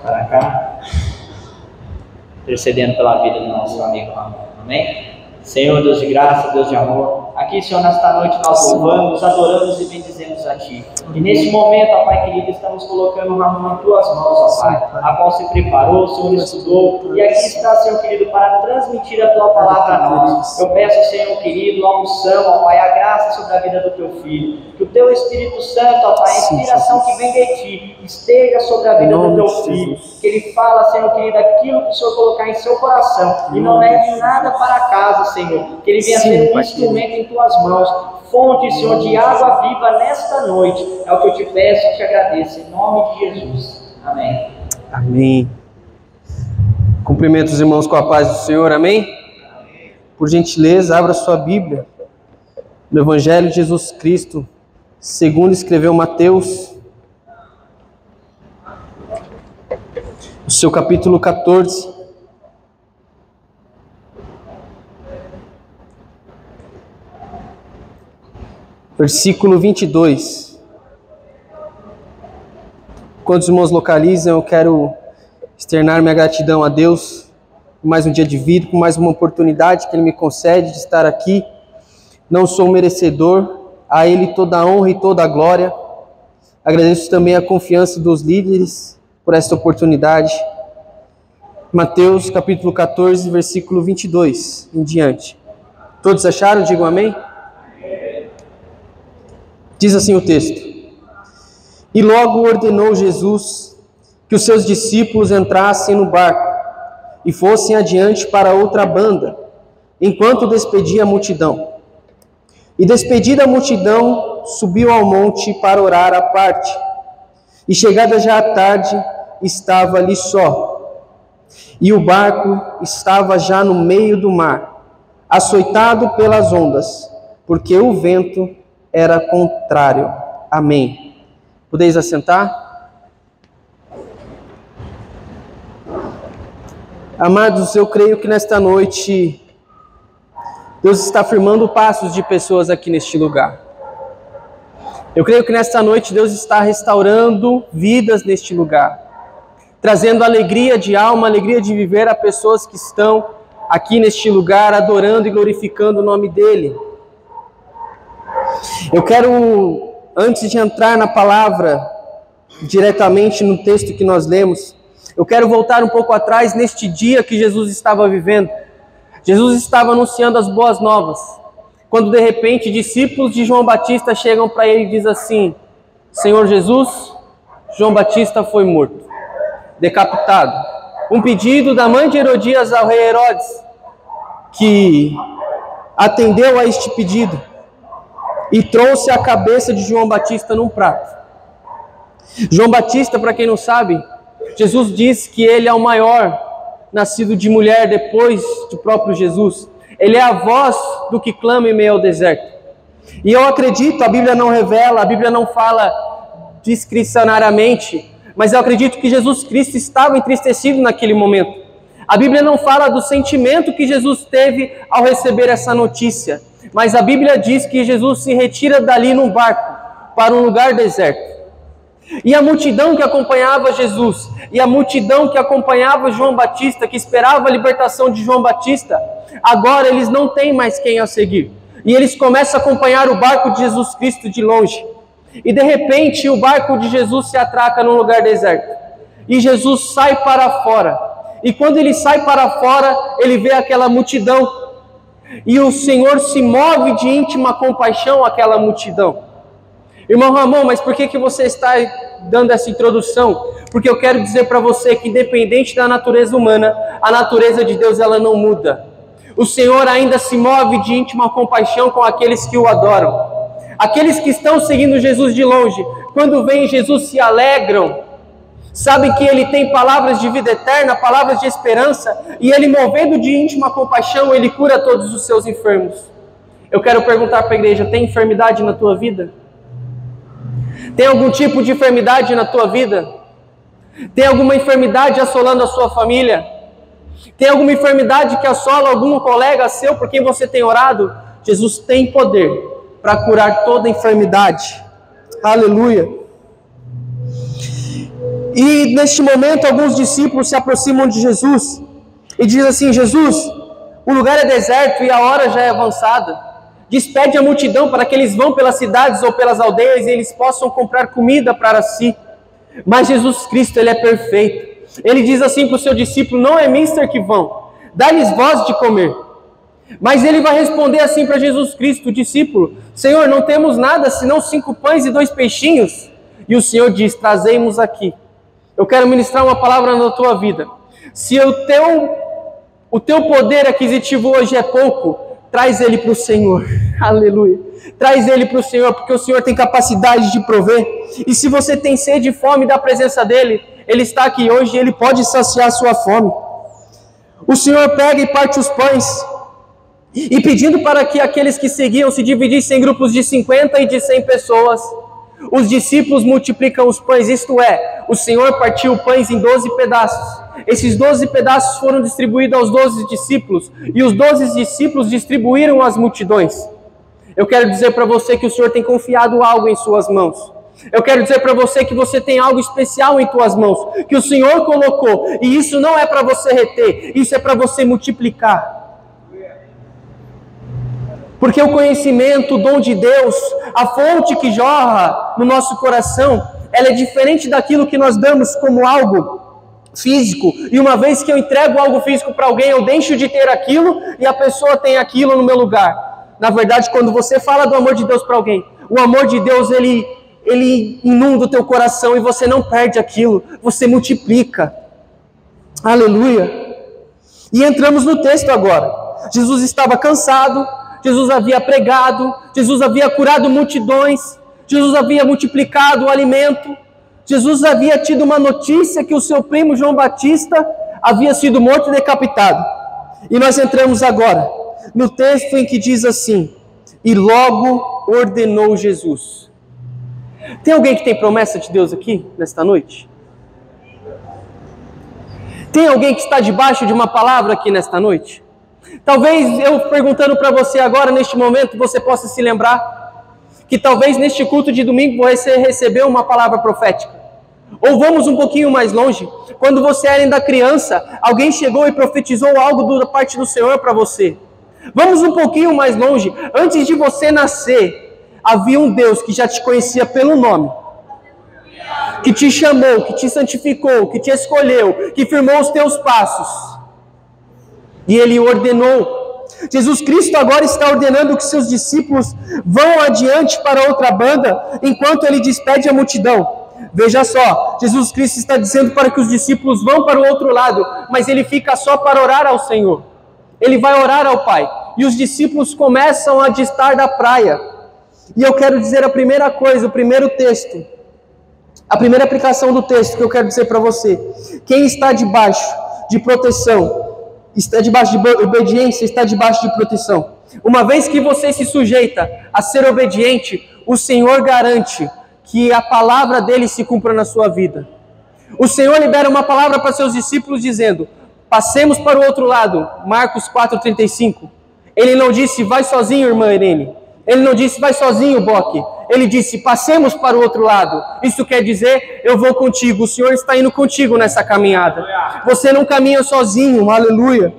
Para cá, intercedendo pela vida do nosso amigo Ramon. Amém? Senhor, Deus de graça, Deus de amor, aqui, Senhor, nesta noite nós louvamos, adoramos e bendizemos a Ti. E neste momento, ó Pai querido, estamos colocando o Ramon nas Tuas mãos, ó Pai, a qual se preparou, o Senhor estudou, e aqui está, Senhor querido, para transmitir a Tua palavra a nós. Eu peço, Senhor querido, a unção, ó Pai, a graça sobre a vida do Teu Filho, que o Teu Espírito Santo, ó Pai, a inspiração que vem de Ti, esteja sobre a vida do Teu Filho, que Ele fala, Senhor querido, aquilo que o Senhor colocar em seu coração, e não leve nada para casa, Senhor, que ele venha ser um instrumento em Tuas mãos, fonte, Senhor, de água viva nesta noite. É o que eu te peço e te agradeço, em nome de Jesus. Amém. Amém. Cumprimento os irmãos com a paz do Senhor, amém? Amém. Por gentileza, abra sua Bíblia no Evangelho de Jesus Cristo, segundo escreveu Mateus, no seu capítulo 14. Versículo 22. Quando os irmãos localizam, eu quero externar minha gratidão a Deus por mais um dia de vida, por mais uma oportunidade que Ele me concede de estar aqui. Não sou merecedor, a Ele toda a honra e toda a glória. Agradeço também a confiança dos líderes por esta oportunidade. Mateus capítulo 14, versículo 22 em diante. Todos acharam? Digam amém. Diz assim o texto: E logo ordenou Jesus que os seus discípulos entrassem no barco e fossem adiante para outra banda, enquanto despedia a multidão. E despedida a multidão, subiu ao monte para orar à parte. E chegada já a tarde, estava ali só. E o barco estava já no meio do mar, açoitado pelas ondas, porque o vento era contrário. Amém. Podeis assentar? Amados, eu creio que nesta noite Deus está firmando passos de pessoas aqui neste lugar. Eu creio que nesta noite Deus está restaurando vidas neste lugar, trazendo alegria de alma, alegria de viver a pessoas que estão aqui neste lugar adorando e glorificando o nome dEle. Eu quero, antes de entrar na palavra, diretamente no texto que nós lemos, eu quero voltar um pouco atrás neste dia que Jesus estava vivendo. Jesus estava anunciando as boas novas, quando de repente discípulos de João Batista chegam para ele e dizem assim: Senhor Jesus, João Batista foi morto, decapitado. Um pedido da mãe de Herodias ao rei Herodes, que atendeu a este pedido e trouxe a cabeça de João Batista num prato. João Batista, para quem não sabe, Jesus diz que ele é o maior nascido de mulher depois do próprio Jesus. Ele é a voz do que clama em meio ao deserto. E eu acredito, a Bíblia não revela, a Bíblia não fala discricionariamente, mas eu acredito que Jesus Cristo estava entristecido naquele momento. A Bíblia não fala do sentimento que Jesus teve ao receber essa notícia, mas a Bíblia diz que Jesus se retira dali num barco para um lugar deserto. E a multidão que acompanhava Jesus, e a multidão que acompanhava João Batista, que esperava a libertação de João Batista, agora eles não têm mais quem a seguir. E eles começam a acompanhar o barco de Jesus Cristo de longe. E de repente o barco de Jesus se atraca num lugar deserto. E Jesus sai para fora. E quando ele sai para fora, ele vê aquela multidão. E o Senhor se move de íntima compaixão àquela multidão. Irmão Ramon, mas por que você está dando essa introdução? Porque eu quero dizer para você que independente da natureza humana, a natureza de Deus ela não muda. O Senhor ainda se move de íntima compaixão com aqueles que o adoram. Aqueles que estão seguindo Jesus de longe, quando veem Jesus se alegram, sabem que Ele tem palavras de vida eterna, palavras de esperança, e Ele, movendo de íntima compaixão, Ele cura todos os seus enfermos. Eu quero perguntar para a igreja: tem enfermidade na tua vida? Tem algum tipo de enfermidade na tua vida? Tem alguma enfermidade assolando a sua família? Tem alguma enfermidade que assola algum colega seu por quem você tem orado? Jesus tem poder para curar toda enfermidade. Aleluia. E neste momento alguns discípulos se aproximam de Jesus e dizem assim: Jesus, o lugar é deserto e a hora já é avançada. Despede a multidão para que eles vão pelas cidades ou pelas aldeias e eles possam comprar comida para si. Mas Jesus Cristo, Ele é perfeito. Ele diz assim para o seu discípulo: não é mister que vão, dá-lhes voz de comer. Mas ele vai responder assim para Jesus Cristo, o discípulo: Senhor, não temos nada senão 5 pães e 2 peixinhos. E o Senhor diz: trazei-mos aqui. Eu quero ministrar uma palavra na tua vida. Se o teu poder aquisitivo hoje é pouco, traz ele para o Senhor. Aleluia. Traz ele para o Senhor, porque o Senhor tem capacidade de prover. E se você tem sede e fome da presença dele, ele está aqui hoje e ele pode saciar a sua fome. O Senhor pega e parte os pães, e pedindo para que aqueles que seguiam se dividissem em grupos de 50 e de 100 pessoas, os discípulos multiplicam os pães, isto é, o Senhor partiu pães em 12 pedaços. Esses 12 pedaços foram distribuídos aos 12 discípulos, e os 12 discípulos distribuíram às multidões. Eu quero dizer para você que o Senhor tem confiado algo em suas mãos. Eu quero dizer para você que você tem algo especial em tuas mãos, que o Senhor colocou, e isso não é para você reter, isso é para você multiplicar. Porque o conhecimento, o dom de Deus, a fonte que jorra no nosso coração, ela é diferente daquilo que nós damos como algo físico. E uma vez que eu entrego algo físico para alguém, eu deixo de ter aquilo e a pessoa tem aquilo no meu lugar. Na verdade, quando você fala do amor de Deus para alguém, o amor de Deus, ele inunda o teu coração e você não perde aquilo, você multiplica. Aleluia! E entramos no texto agora. Jesus estava cansado, Jesus havia pregado, Jesus havia curado multidões, Jesus havia multiplicado o alimento, Jesus havia tido uma notícia que o seu primo João Batista havia sido morto e decapitado. E nós entramos agora no texto em que diz assim: e logo ordenou Jesus. Tem alguém que tem promessa de Deus aqui, nesta noite? Tem alguém que está debaixo de uma palavra aqui nesta noite? Talvez eu perguntando para você agora, neste momento, você possa se lembrar que talvez neste culto de domingo você recebeu uma palavra profética. Ou vamos um pouquinho mais longe, quando você era ainda criança, alguém chegou e profetizou algo da parte do Senhor para você. Vamos um pouquinho mais longe, antes de você nascer, havia um Deus que já te conhecia pelo nome, que te chamou, que te santificou, que te escolheu, que firmou os teus passos. E Ele ordenou. Jesus Cristo agora está ordenando que seus discípulos vão adiante para outra banda, enquanto Ele despede a multidão. Veja só, Jesus Cristo está dizendo para que os discípulos vão para o outro lado, mas Ele fica só para orar ao Senhor. Ele vai orar ao Pai. E os discípulos começam a distar da praia. E eu quero dizer a primeira coisa, o primeiro texto, a primeira aplicação do texto que eu quero dizer para você: quem está debaixo de proteção, está debaixo de obediência, está debaixo de proteção. Uma vez que você se sujeita a ser obediente, o Senhor garante que a palavra dele se cumpra na sua vida. O Senhor libera uma palavra para seus discípulos dizendo: passemos para o outro lado. Marcos 4,35. Ele não disse: vai sozinho, irmã Irene. Ele não disse: vai sozinho, Boque. Ele disse: passemos para o outro lado. Isso quer dizer: eu vou contigo. O Senhor está indo contigo nessa caminhada. Você não caminha sozinho. Aleluia.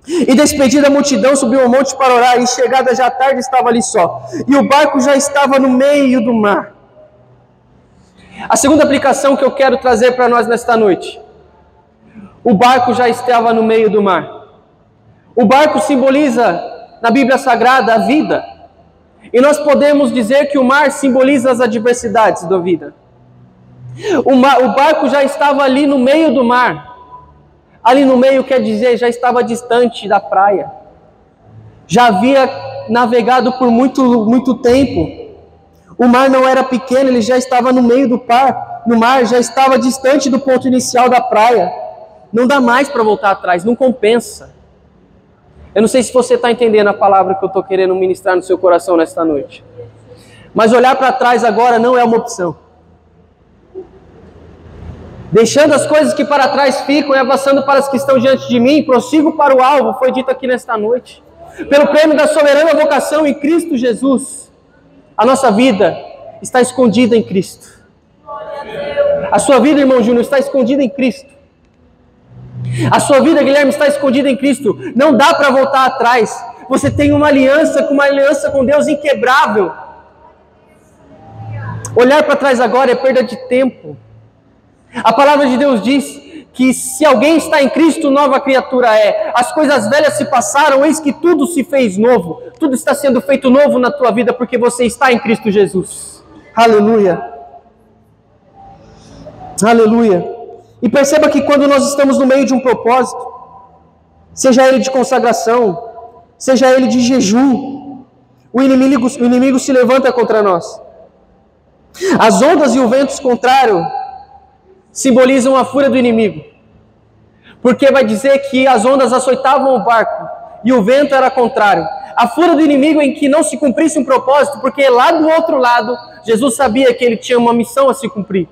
E despedida a multidão, subiu ao monte para orar. E chegada já tarde, estava ali só. E o barco já estava no meio do mar. A segunda aplicação que eu quero trazer para nós nesta noite: o barco já estava no meio do mar. O barco simboliza, na Bíblia Sagrada, a vida. E nós podemos dizer que o mar simboliza as adversidades da vida. O barco já estava ali no meio do mar. Ali no meio quer dizer, já estava distante da praia. Já havia navegado por muito tempo. O mar não era pequeno, ele já estava no meio do mar, já estava distante do ponto inicial da praia. Não dá mais para voltar atrás, não compensa. Eu não sei se você está entendendo a palavra que eu estou querendo ministrar no seu coração nesta noite. Mas olhar para trás agora não é uma opção. Deixando as coisas que para trás ficam e avançando para as que estão diante de mim, prossigo para o alvo, foi dito aqui nesta noite. Pelo prêmio da soberana vocação em Cristo Jesus. A nossa vida está escondida em Cristo. A sua vida, irmão Júnior, está escondida em Cristo. A sua vida, Guilherme, está escondida em Cristo. Não dá para voltar atrás. Você tem uma aliança com Deus inquebrável. Olhar para trás agora é perda de tempo. A palavra de Deus diz que se alguém está em Cristo, nova criatura é. As coisas velhas se passaram, eis que tudo se fez novo. Tudo está sendo feito novo na tua vida porque você está em Cristo Jesus. Aleluia. Aleluia. E perceba que quando nós estamos no meio de um propósito, seja ele de consagração, seja ele de jejum, o inimigo se levanta contra nós. As ondas e o vento contrário simbolizam a fúria do inimigo, porque vai dizer que as ondas açoitavam o barco e o vento era contrário. A fúria do inimigo em que não se cumprisse um propósito, porque lá do outro lado, Jesus sabia que ele tinha uma missão a se cumprir.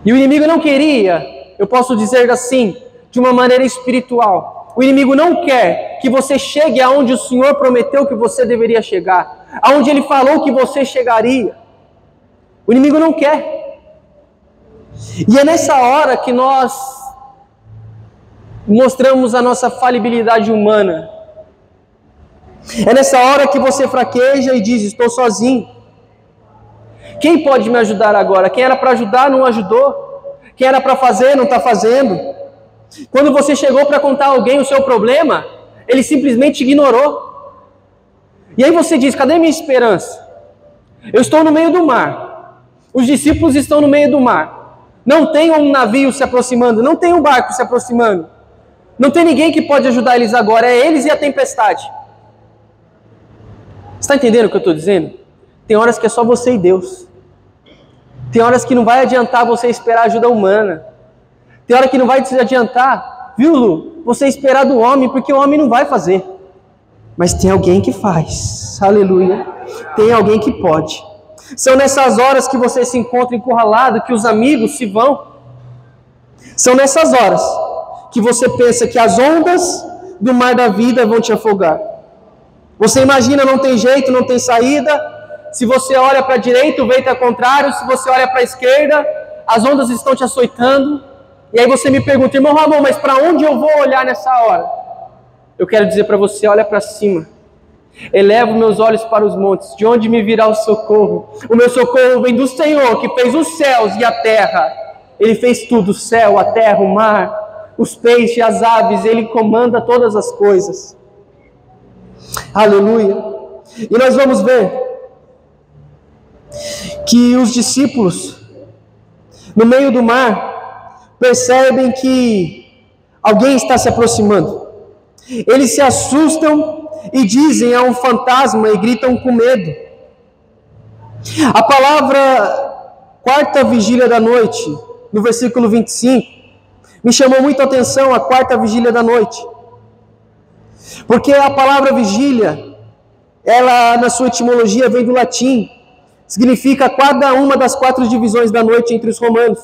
E o inimigo não queria, eu posso dizer assim, de uma maneira espiritual. O inimigo não quer que você chegue aonde o Senhor prometeu que você deveria chegar, aonde Ele falou que você chegaria. O inimigo não quer. E é nessa hora que nós mostramos a nossa falibilidade humana. É nessa hora que você fraqueja e diz, estou sozinho. Quem pode me ajudar agora? Quem era para ajudar não ajudou. Quem era para fazer não está fazendo. Quando você chegou para contar a alguém o seu problema, ele simplesmente ignorou. E aí você diz, cadê minha esperança? Eu estou no meio do mar. Os discípulos estão no meio do mar. Não tem um navio se aproximando, não tem um barco se aproximando. Não tem ninguém que pode ajudar eles agora, é eles e a tempestade. Você está entendendo o que eu estou dizendo? Tem horas que é só você e Deus. Tem horas que não vai adiantar você esperar ajuda humana. Tem hora que não vai te adiantar, viu, Lu? Você esperar do homem, porque o homem não vai fazer. Mas tem alguém que faz. Aleluia. Tem alguém que pode. São nessas horas que você se encontra encurralado, que os amigos se vão. São nessas horas que você pensa que as ondas do mar da vida vão te afogar. Você imagina, não tem jeito, não tem saída. Se você olha para a direita, o vento é contrário. Se você olha para a esquerda, as ondas estão te açoitando. E aí você me pergunta, irmão Ramon, mas para onde eu vou olhar nessa hora? Eu quero dizer para você, olha para cima. Elevo meus olhos para os montes, de onde me virá o socorro? O meu socorro vem do Senhor, que fez os céus e a terra. Ele fez tudo, o céu, a terra, o mar, os peixes, as aves, Ele comanda todas as coisas. Aleluia. E nós vamos ver que os discípulos, no meio do mar, percebem que alguém está se aproximando. Eles se assustam e dizem a um fantasma e gritam com medo. A palavra quarta vigília da noite, no versículo 25, me chamou muito a atenção, a quarta vigília da noite. Porque a palavra vigília, ela na sua etimologia vem do latim, significa cada uma das 4 divisões da noite entre os romanos.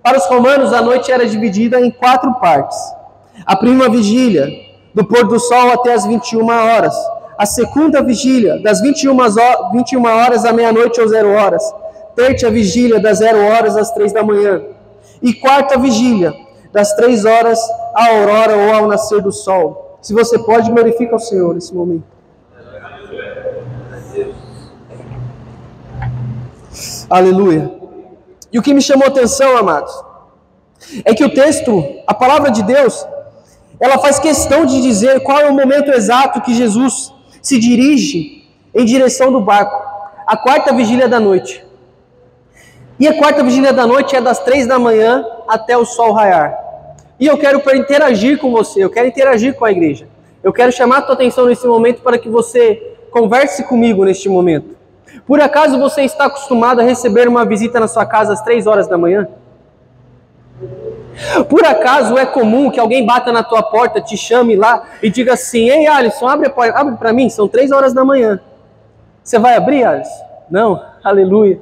Para os romanos, a noite era dividida em 4 partes. A primeira vigília, do pôr do sol até as 21 horas. A segunda vigília, das 21 horas à meia-noite ou 0 horas. Terça vigília, das 0 horas às 3 da manhã. E quarta vigília, das 3 horas à aurora ou ao nascer do sol. Se você pode, glorifica ao Senhor nesse momento. Aleluia. E o que me chamou a atenção, amados, é que o texto, a palavra de Deus, ela faz questão de dizer qual é o momento exato que Jesus se dirige em direção do barco. A quarta vigília da noite. E a quarta vigília da noite é das 3 da manhã até o sol raiar. E eu quero interagir com você, eu quero interagir com a igreja. Eu quero chamar a tua atenção nesse momento para que você converse comigo neste momento. Por acaso você está acostumado a receber uma visita na sua casa às 3 horas da manhã? Por acaso é comum que alguém bata na tua porta, te chame lá e diga assim, ei Alisson, abre para mim, são 3 horas da manhã. Você vai abrir, Alisson? Não? Aleluia.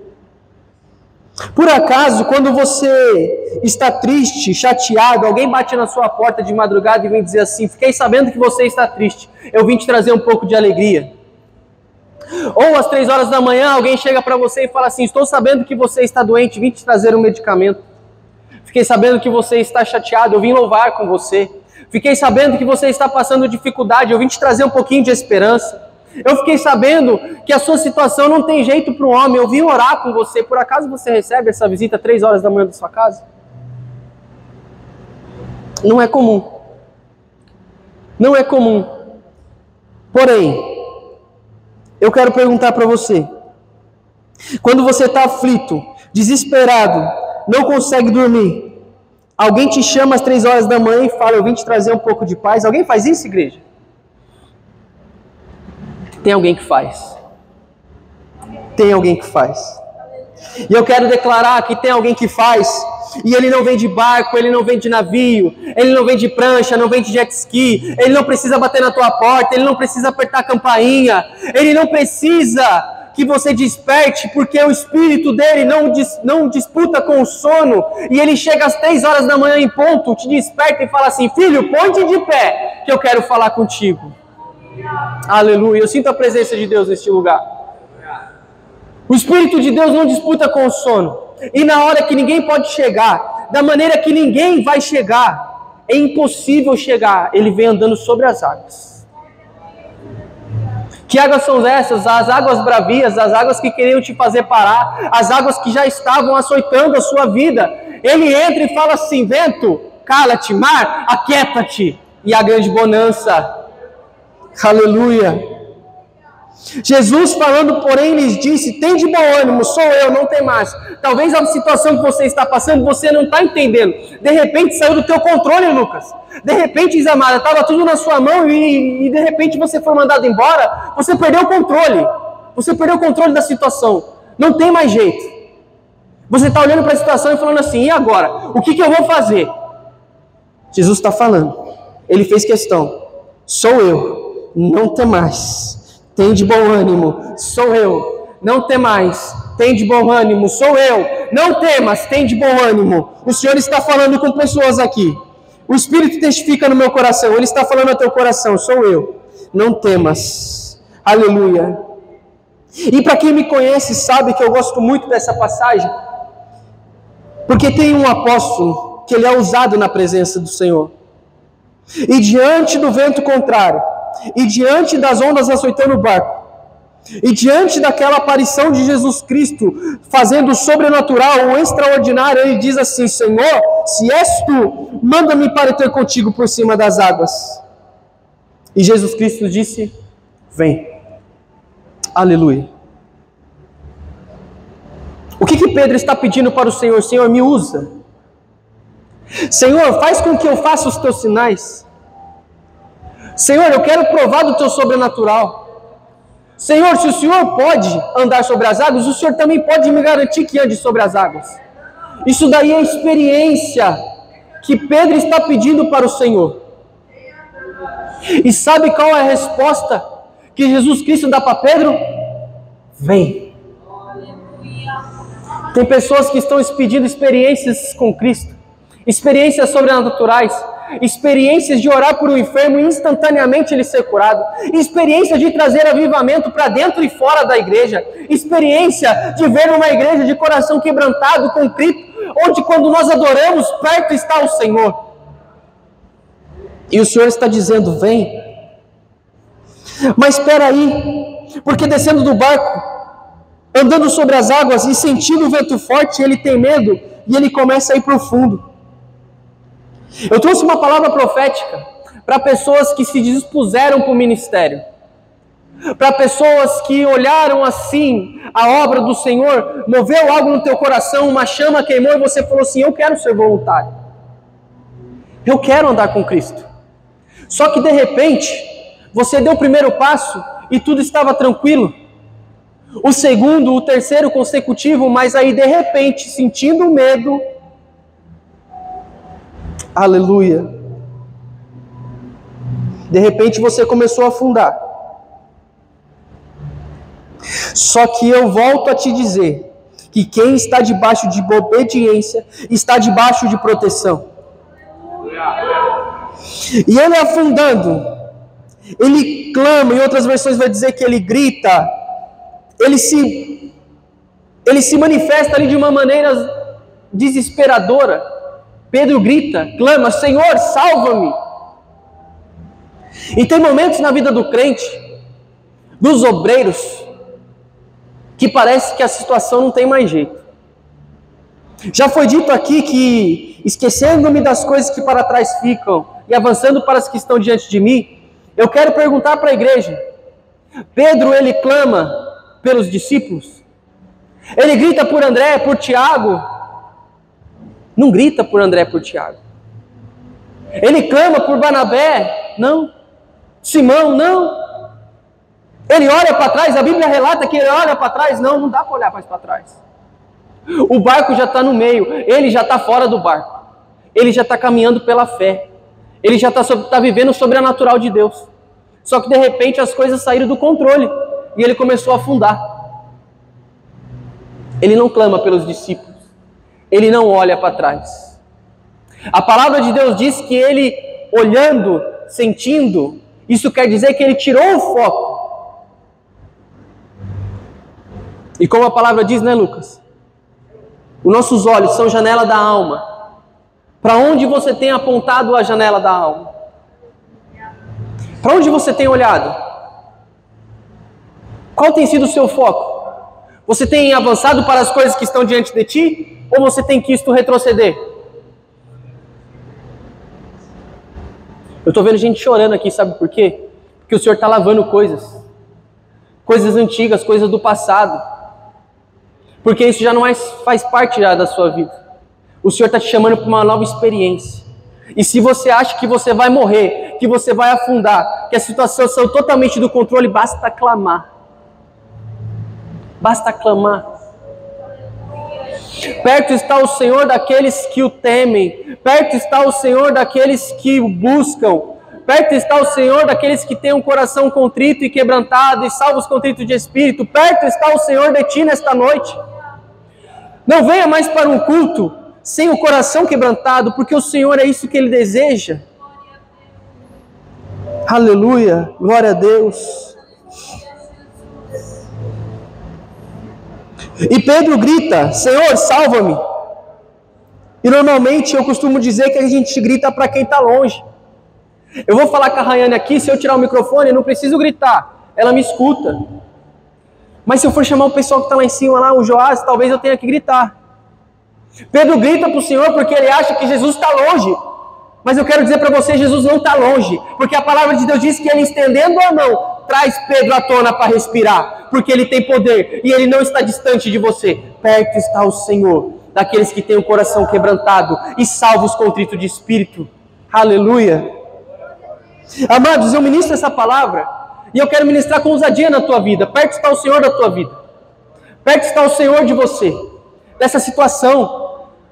Por acaso, quando você está triste, chateado, alguém bate na sua porta de madrugada e vem dizer assim, fiquei sabendo que você está triste, eu vim te trazer um pouco de alegria. Ou às 3 horas da manhã alguém chega para você e fala assim: estou sabendo que você está doente, vim te trazer um medicamento. Fiquei sabendo que você está chateado, eu vim louvar com você. Fiquei sabendo que você está passando dificuldade, eu vim te trazer um pouquinho de esperança. Eu fiquei sabendo que a sua situação não tem jeito para o homem, eu vim orar com você. Por acaso você recebe essa visita às 3 horas da manhã da sua casa? Não é comum. Não é comum. Porém, eu quero perguntar para você: quando você está aflito, desesperado, não consegue dormir, alguém te chama às 3 horas da manhã e fala: eu vim te trazer um pouco de paz. Alguém faz isso, igreja? Tem alguém que faz. Tem alguém que faz. E eu quero declarar que tem alguém que faz. E ele não vem de barco, ele não vem de navio, ele não vem de prancha, não vem de jet ski, ele não precisa bater na tua porta, ele não precisa apertar a campainha, ele não precisa que você desperte, porque o espírito dele não disputa com o sono, e ele chega às 3 horas da manhã em ponto, te desperta e fala assim: filho, põe-te de pé, que eu quero falar contigo. Aleluia, eu sinto a presença de Deus neste lugar. O Espírito de Deus não disputa com o sono, e na hora que ninguém pode chegar, da maneira que ninguém vai chegar, é impossível chegar, ele vem andando sobre as águas. Que águas são essas? As águas bravias, as águas que queriam te fazer parar, as águas que já estavam açoitando a sua vida. Ele entra e fala assim: vento, cala-te, mar, aquieta-te, e a grande bonança. Aleluia. Jesus falando, porém, lhes disse: tem de bom ânimo, sou eu, não tem mais. Talvez a situação que você está passando, você não está entendendo. De repente saiu do teu controle, Lucas. De repente, Isamara, estava tudo na sua mão e de repente você foi mandado embora. Você perdeu o controle. Você perdeu o controle da situação. Não tem mais jeito. Você está olhando para a situação e falando assim: e agora? O que eu vou fazer? Jesus está falando. Ele fez questão: sou eu, não tem mais. Tem de bom ânimo, sou eu, não temais, tem de bom ânimo, sou eu, não temas, tem de bom ânimo. O Senhor está falando com pessoas aqui, o Espírito testifica no meu coração, Ele está falando ao teu coração: sou eu, não temas. Aleluia. E para quem me conhece sabe que eu gosto muito dessa passagem, porque tem um apóstolo que ele é usado na presença do Senhor, e diante do vento contrário, e diante das ondas açoitando o barco, e diante daquela aparição de Jesus Cristo, fazendo o sobrenatural, o extraordinário, ele diz assim: Senhor, se és tu, manda-me para ter contigo por cima das águas. E Jesus Cristo disse: vem. Aleluia. O que Pedro está pedindo para o Senhor? Senhor, me usa. Senhor, faz com que eu faça os teus sinais. Senhor, eu quero provar do teu sobrenatural. Senhor, se o Senhor pode andar sobre as águas, o Senhor também pode me garantir que ande sobre as águas. Isso daí é a experiência que Pedro está pedindo para o Senhor. E sabe qual é a resposta que Jesus Cristo dá para Pedro? Vem. Tem pessoas que estão pedindo experiências com Cristo, experiências sobrenaturais, experiências de orar por um enfermo e instantaneamente ele ser curado, experiência de trazer avivamento para dentro e fora da igreja, experiência de ver uma igreja de coração quebrantado, contrito, onde quando nós adoramos, perto está o Senhor. E o Senhor está dizendo: vem. Mas espera aí, porque descendo do barco, andando sobre as águas e sentindo o vento forte, ele tem medo e ele começa a ir para o fundo. Eu trouxe uma palavra profética para pessoas que se dispuseram para o ministério, para pessoas que olharam assim a obra do Senhor, moveu algo no teu coração, uma chama queimou e você falou assim: eu quero ser voluntário, eu quero andar com Cristo. Só que de repente você deu o primeiro passo e tudo estava tranquilo, o segundo, o terceiro consecutivo, mas aí de repente, sentindo medo, aleluia, de repente você começou a afundar. Só que eu volto a te dizer que quem está debaixo de obediência está debaixo de proteção. E ele afundando, ele clama, em outras versões vai dizer que ele grita: ele se manifesta ali de uma maneira desesperadora. Pedro grita, clama, Senhor, salva-me. E tem momentos na vida do crente, dos obreiros, que parece que a situação não tem mais jeito. Já foi dito aqui que, esquecendo-me das coisas que para trás ficam e avançando para as que estão diante de mim, eu quero perguntar para a igreja, Pedro, ele clama pelos discípulos? Ele grita por André, por Tiago? Não grita por André, por Tiago. Ele clama por Barnabé? Não. Simão? Não. Ele olha para trás, a Bíblia relata que ele olha para trás? Não dá para olhar mais para trás. O barco já está no meio, ele já está fora do barco. Ele já está caminhando pela fé. Ele já está vivendo o sobrenatural de Deus. Só que de repente as coisas saíram do controle e ele começou a afundar. Ele não clama pelos discípulos. Ele não olha para trás. A palavra de Deus diz que ele, olhando, sentindo, isso quer dizer que ele tirou o foco. E como a palavra diz, né, Lucas? Os nossos olhos são janela da alma. Para onde você tem apontado a janela da alma? Para onde você tem olhado? Qual tem sido o seu foco? Você tem avançado para as coisas que estão diante de ti? Ou você tem quisto retroceder? Eu estou vendo gente chorando aqui, sabe por quê? Porque o Senhor está lavando coisas. Coisas antigas, coisas do passado. Porque isso já não mais faz parte já da sua vida. O Senhor está te chamando para uma nova experiência. E se você acha que você vai morrer, que você vai afundar, que a situação saiu totalmente do controle, basta clamar. Basta clamar. Perto está o Senhor daqueles que o temem. Perto está o Senhor daqueles que o buscam. Perto está o Senhor daqueles que têm um coração contrito e quebrantado e salvos contritos de espírito. Perto está o Senhor de ti nesta noite. Não venha mais para um culto sem o coração quebrantado, porque o Senhor é isso que Ele deseja. Aleluia, glória a Deus. E Pedro grita, Senhor, salva-me. E normalmente eu costumo dizer que a gente grita para quem está longe. Eu vou falar com a Rayane aqui, se eu tirar o microfone, eu não preciso gritar, ela me escuta. Mas se eu for chamar o pessoal que está lá em cima, lá, o Joás, talvez eu tenha que gritar. Pedro grita para o Senhor porque ele acha que Jesus está longe. Mas eu quero dizer para você, Jesus não está longe. Porque a palavra de Deus diz que ele, estendendo a mão, traz Pedro à tona para respirar. Porque ele tem poder e ele não está distante de você. Perto está o Senhor, daqueles que têm o coração quebrantado e salvos contritos de espírito. Aleluia. Amados, eu ministro essa palavra e eu quero ministrar com ousadia na tua vida. Perto está o Senhor da tua vida. Perto está o Senhor de você. Dessa situação,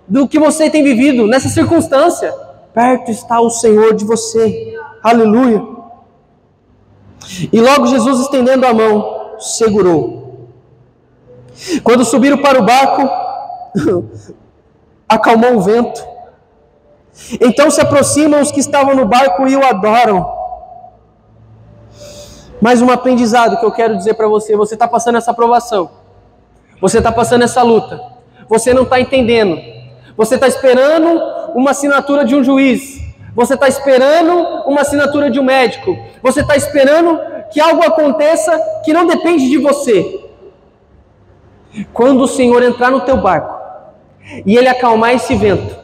do que você tem vivido, nessa circunstância. Perto está o Senhor de você. Aleluia. E logo Jesus, estendendo a mão, segurou. Quando subiram para o barco, acalmou o vento. Então se aproximam os que estavam no barco e o adoram. Mais um aprendizado que eu quero dizer para você. Você está passando essa provação. Você está passando essa luta. Você não está entendendo. Você está esperando uma assinatura de um juiz. Você está esperando uma assinatura de um médico. Você está esperando que algo aconteça que não depende de você. Quando o Senhor entrar no teu barco e Ele acalmar esse vento,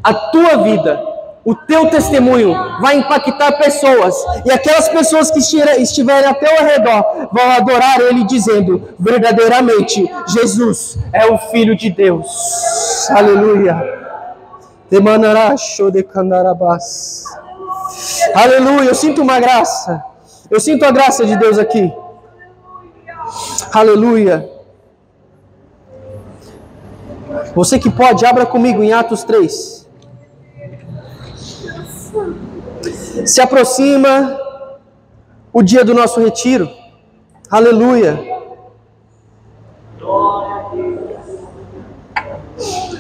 a tua vida, o teu testemunho vai impactar pessoas. E aquelas pessoas que estiverem a teu redor vão adorar Ele dizendo, verdadeiramente, Jesus é o Filho de Deus. Aleluia. Aleluia. Eu sinto uma graça. Eu sinto a graça de Deus aqui. Aleluia. Você que pode, abra comigo em Atos 3. Se aproxima o dia do nosso retiro. Aleluia.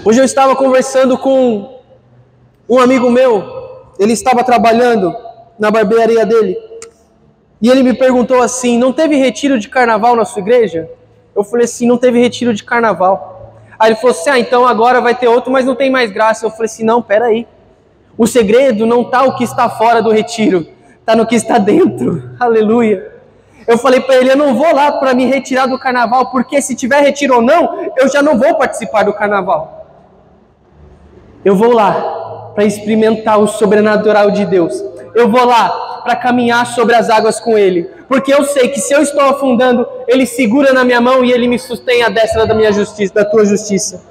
Hoje eu estava conversando com um amigo meu. Ele estava trabalhando na barbearia dele. E ele me perguntou assim, não teve retiro de carnaval na sua igreja? Eu falei assim, não teve retiro de carnaval. Aí ele falou assim, então agora vai ter outro, mas não tem mais graça. Eu falei assim, não, peraí. O segredo não está o que está fora do retiro, está no que está dentro. Aleluia. Eu falei para ele, eu não vou lá para me retirar do carnaval, porque se tiver retiro ou não, eu já não vou participar do carnaval. Eu vou lá para experimentar o sobrenatural de Deus. Eu vou lá para caminhar sobre as águas com Ele, porque eu sei que se eu estou afundando, Ele segura na minha mão e Ele me sustém à destra da minha justiça, da tua justiça.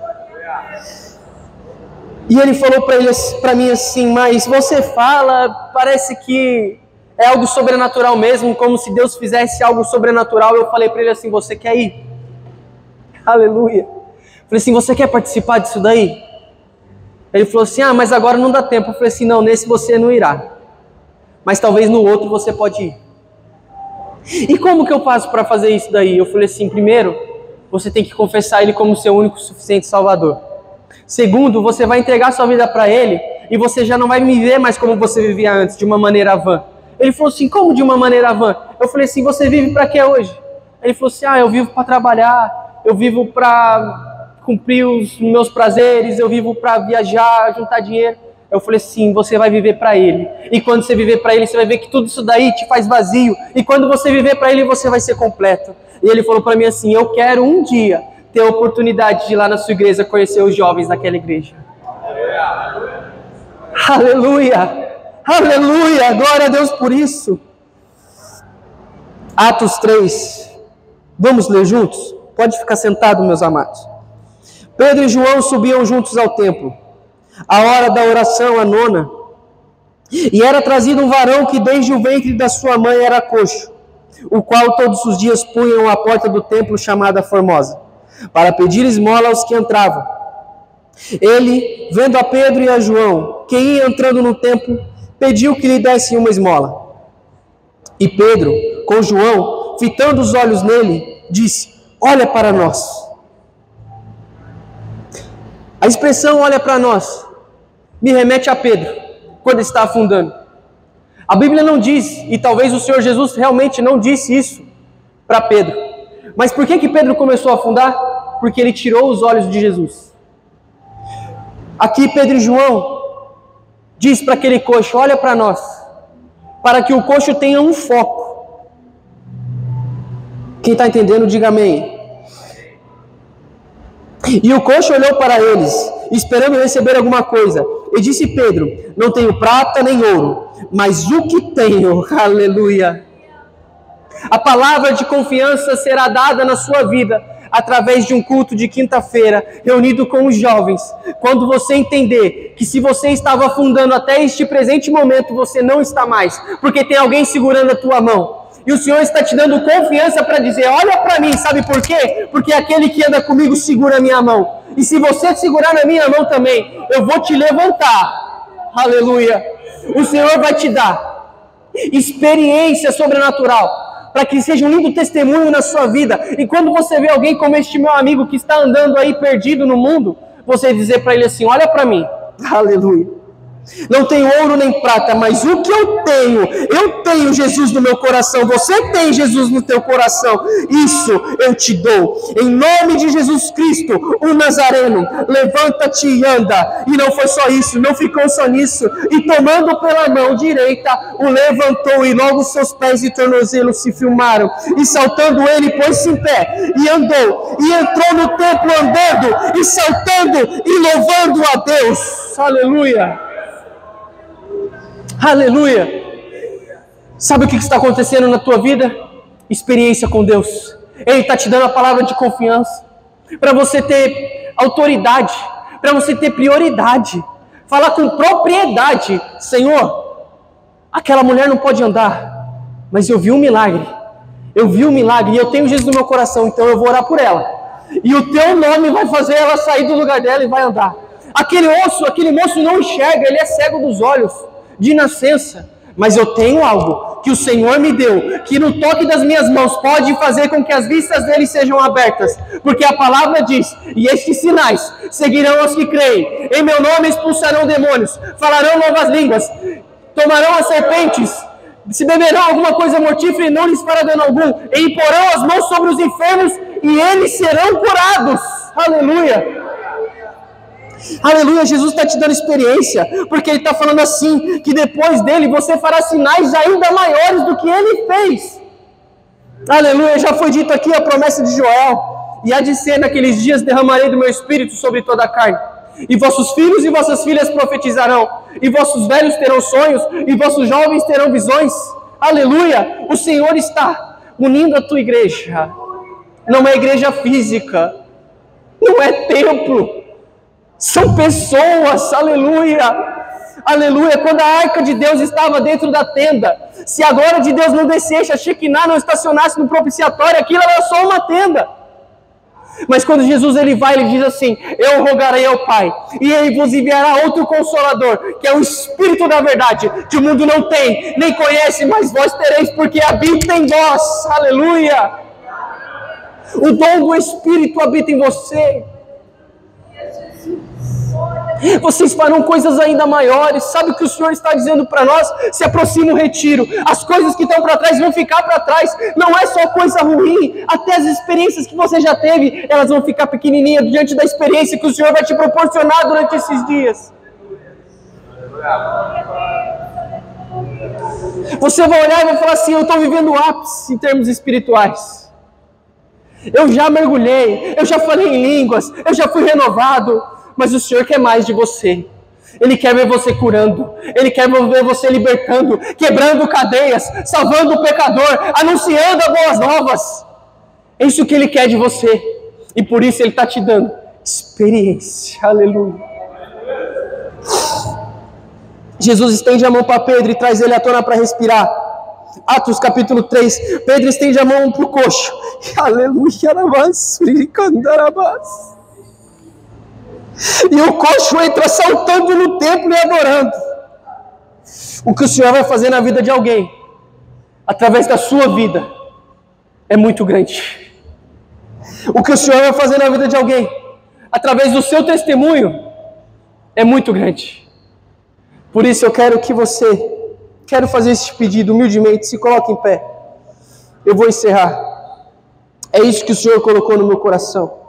E ele falou para mim assim, mas você fala, parece que é algo sobrenatural mesmo, como se Deus fizesse algo sobrenatural. Eu falei para ele assim, você quer ir? Aleluia. Falei assim, você quer participar disso daí? Ele falou assim, mas agora não dá tempo. Eu falei assim, não, nesse você não irá, mas talvez no outro você pode ir. E como que eu faço para fazer isso daí? Eu falei assim, primeiro, você tem que confessar Ele como seu único e suficiente Salvador. Segundo, você vai entregar sua vida para Ele e você já não vai viver mais como você vivia antes, de uma maneira vã. Ele falou assim, como de uma maneira vã? Eu falei assim, você vive para quê hoje? Ele falou assim, eu vivo para trabalhar, eu vivo para cumprir os meus prazeres, eu vivo para viajar, juntar dinheiro. Eu falei assim, você vai viver para Ele. E quando você viver para Ele, você vai ver que tudo isso daí te faz vazio. E quando você viver para Ele, você vai ser completo. E ele falou para mim assim, eu quero um dia ter a oportunidade de ir lá na sua igreja conhecer os jovens daquela igreja. Aleluia! Aleluia! Glória a Deus por isso. Atos 3. Vamos ler juntos? Pode ficar sentado, meus amados. Pedro e João subiam juntos ao templo, a hora da oração, a nona. E era trazido um varão que desde o ventre da sua mãe era coxo, o qual todos os dias punham à porta do templo chamada Formosa, para pedir esmola aos que entravam. Ele, vendo a Pedro e a João, que ia entrando no templo, pediu que lhe dessem uma esmola. E Pedro, com João, fitando os olhos nele, disse, olha para nós. A expressão olha para nós me remete a Pedro, quando está afundando. A Bíblia não diz, e talvez o Senhor Jesus realmente não disse isso para Pedro. Mas por que Pedro começou a afundar? Porque ele tirou os olhos de Jesus. Aqui Pedro e João diz para aquele coxo, olha para nós, para que o coxo tenha um foco. Quem está entendendo, diga amém. E o coxo olhou para eles, esperando receber alguma coisa, e disse Pedro, não tenho prata nem ouro, mas o que tenho, aleluia. A palavra de confiança será dada na sua vida, através de um culto de quinta-feira, reunido com os jovens, quando você entender que se você estava afundando até este presente momento, você não está mais, porque tem alguém segurando a tua mão. E o Senhor está te dando confiança para dizer, olha para mim, sabe por quê? Porque aquele que anda comigo segura a minha mão. E se você segurar na minha mão também, eu vou te levantar. Aleluia. O Senhor vai te dar experiência sobrenatural, para que seja um lindo testemunho na sua vida. E quando você vê alguém como este meu amigo que está andando aí perdido no mundo, você dizer para ele assim, olha para mim. Aleluia. Não tenho ouro nem prata, mas o que eu tenho Jesus no meu coração, você tem Jesus no teu coração, isso eu te dou, em nome de Jesus Cristo, o Nazareno, levanta-te e anda. E não foi só isso, não ficou só nisso, e tomando pela mão direita, o levantou, e logo seus pés e tornozelos se firmaram, e saltando ele, pôs-se em pé, e andou, e entrou no templo andando, e saltando, e louvando a Deus. Aleluia. Aleluia! Sabe o que está acontecendo na tua vida? Experiência com Deus. Ele está te dando a palavra de confiança, para você ter autoridade, para você ter prioridade, falar com propriedade, Senhor, aquela mulher não pode andar, mas eu vi um milagre, e eu tenho Jesus no meu coração, então eu vou orar por ela, e o teu nome vai fazer ela sair do lugar dela e vai andar. Aquele moço não enxerga, ele é cego dos olhos, de nascença, mas eu tenho algo que o Senhor me deu, que no toque das minhas mãos pode fazer com que as vistas dele sejam abertas, porque a palavra diz, e estes sinais seguirão os que creem, em meu nome expulsarão demônios, falarão novas línguas, tomarão as serpentes, se beberão alguma coisa mortífera e não lhes fará dano algum, e imporão as mãos sobre os enfermos e eles serão curados. Aleluia! Aleluia, Jesus está te dando experiência, porque Ele está falando assim, que depois dele você fará sinais ainda maiores do que Ele fez. Aleluia, já foi dito aqui a promessa de Joel, e há de ser naqueles dias derramarei do meu Espírito sobre toda a carne, e vossos filhos e vossas filhas profetizarão, e vossos velhos terão sonhos, e vossos jovens terão visões. Aleluia, o Senhor está unindo a tua igreja, não é igreja física, não é templo, são pessoas, aleluia, aleluia. Quando a arca de Deus estava dentro da tenda, se a glória de Deus não descesse, a Shekinah não estacionasse no propiciatório, aquilo era só uma tenda. Mas quando Jesus ele vai, ele diz assim: eu rogarei ao Pai, e Ele vos enviará outro Consolador, que é o Espírito da verdade, que o mundo não tem, nem conhece, mas vós tereis, porque habita em vós, aleluia. O dom do Espírito habita em você. Vocês farão coisas ainda maiores. Sabe o que o Senhor está dizendo para nós? Se aproxima o retiro. As coisas que estão para trás vão ficar para trás. Não é só coisa ruim. Até as experiências que você já teve, elas vão ficar pequenininhas diante da experiência que o Senhor vai te proporcionar durante esses dias. Você vai olhar e vai falar assim: eu estou vivendo o ápice em termos espirituais. Eu já mergulhei, eu já falei em línguas, eu já fui renovado. Mas o Senhor quer mais de você. Ele quer ver você curando. Ele quer ver você libertando, quebrando cadeias, salvando o pecador, anunciando as boas novas. É isso que Ele quer de você. E por isso Ele está te dando experiência. Aleluia. Jesus estende a mão para Pedro e traz ele à tona para respirar. Atos capítulo 3. Pedro estende a mão para o coxo. Aleluia. E o coxo entra saltando no templo e adorando. O que o Senhor vai fazer na vida de alguém, através da sua vida, é muito grande. O que o Senhor vai fazer na vida de alguém, através do seu testemunho, é muito grande. Por isso eu quero que você, quero fazer esse pedido humildemente, se coloque em pé. Eu vou encerrar. É isso que o Senhor colocou no meu coração.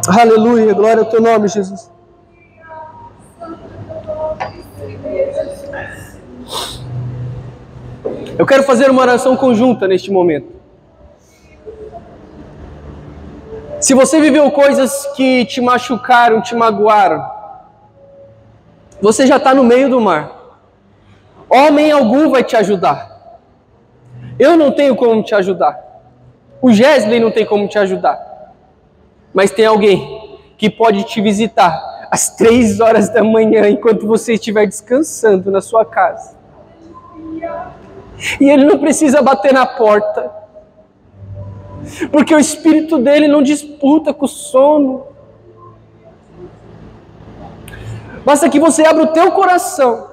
Aleluia, glória ao teu nome, Jesus. Eu quero fazer uma oração conjunta neste momento. Se você viveu coisas que te machucaram, te magoaram, você já está no meio do mar. Homem algum vai te ajudar. Eu não tenho como te ajudar. O Gesley não tem como te ajudar. Mas tem alguém que pode te visitar às 3 horas da manhã, enquanto você estiver descansando na sua casa. E ele não precisa bater na porta, porque o espírito dele não disputa com o sono. Basta que você abra o teu coração.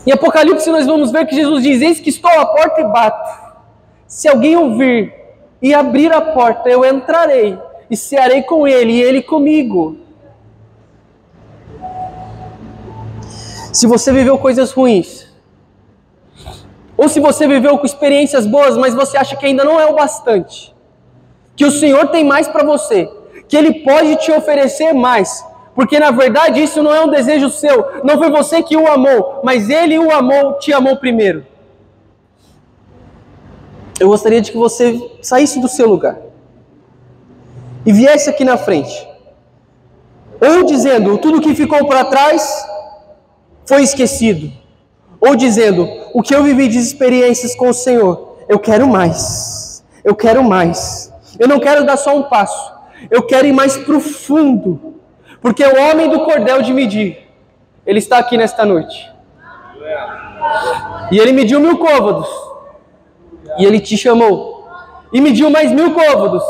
Em Apocalipse nós vamos ver que Jesus diz: eis que estou à porta e bato. Se alguém ouvir e abrir a porta, eu entrarei e cearei com ele e ele comigo. Se você viveu coisas ruins, ou se você viveu com experiências boas, mas você acha que ainda não é o bastante, que o Senhor tem mais para você, que Ele pode te oferecer mais, porque na verdade isso não é um desejo seu, não foi você que o amou, mas Ele o amou, te amou primeiro. Eu gostaria de que você saísse do seu lugar e viesse aqui na frente, ou dizendo: tudo que ficou para trás foi esquecido, ou dizendo: o que eu vivi de experiências com o Senhor, eu quero mais, eu quero mais, eu não quero dar só um passo, eu quero ir mais profundo, porque o homem do cordel de medir, ele está aqui nesta noite, e ele mediu 1000 côvados, e ele te chamou, e mediu mais 1000 côvados,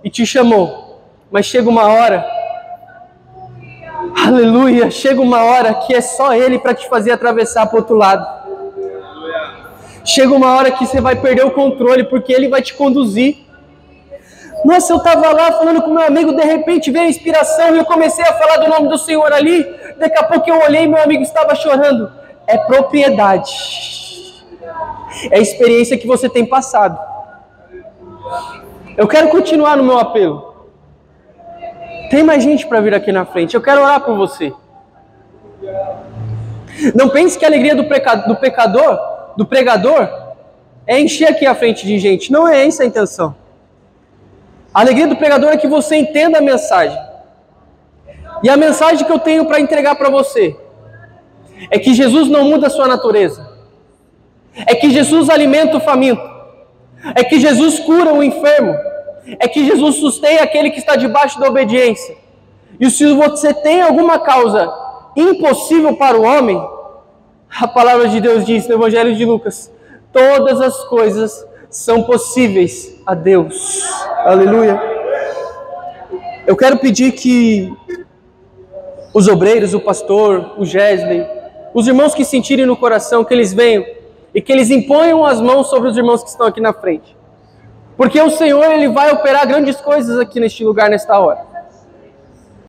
e te chamou, mas chega uma hora, aleluia, chega uma hora que é só Ele para te fazer atravessar para o outro lado. Chega uma hora que você vai perder o controle, porque Ele vai te conduzir. Nossa, eu estava lá falando com meu amigo, de repente veio a inspiração e eu comecei a falar do nome do Senhor ali. Daqui a pouco eu olhei e meu amigo estava chorando. É propriedade. É a experiência que você tem passado. Eu quero continuar no meu apelo. Tem mais gente para vir aqui na frente. Eu quero orar por você. Não pense que a alegria do pregador, é encher aqui a frente de gente. Não é essa a intenção. A alegria do pregador é que você entenda a mensagem. E a mensagem que eu tenho para entregar para você é que Jesus não muda a sua natureza. É que Jesus alimenta o faminto. É que Jesus cura o enfermo. É que Jesus sustém aquele que está debaixo da obediência. E se você tem alguma causa impossível para o homem, a palavra de Deus diz no Evangelho de Lucas: todas as coisas são possíveis a Deus. Aleluia. Eu quero pedir que os obreiros, o pastor, o Gesley, os irmãos que sentirem no coração, que eles venham e que eles imponham as mãos sobre os irmãos que estão aqui na frente. Porque o Senhor, Ele vai operar grandes coisas aqui neste lugar, nesta hora.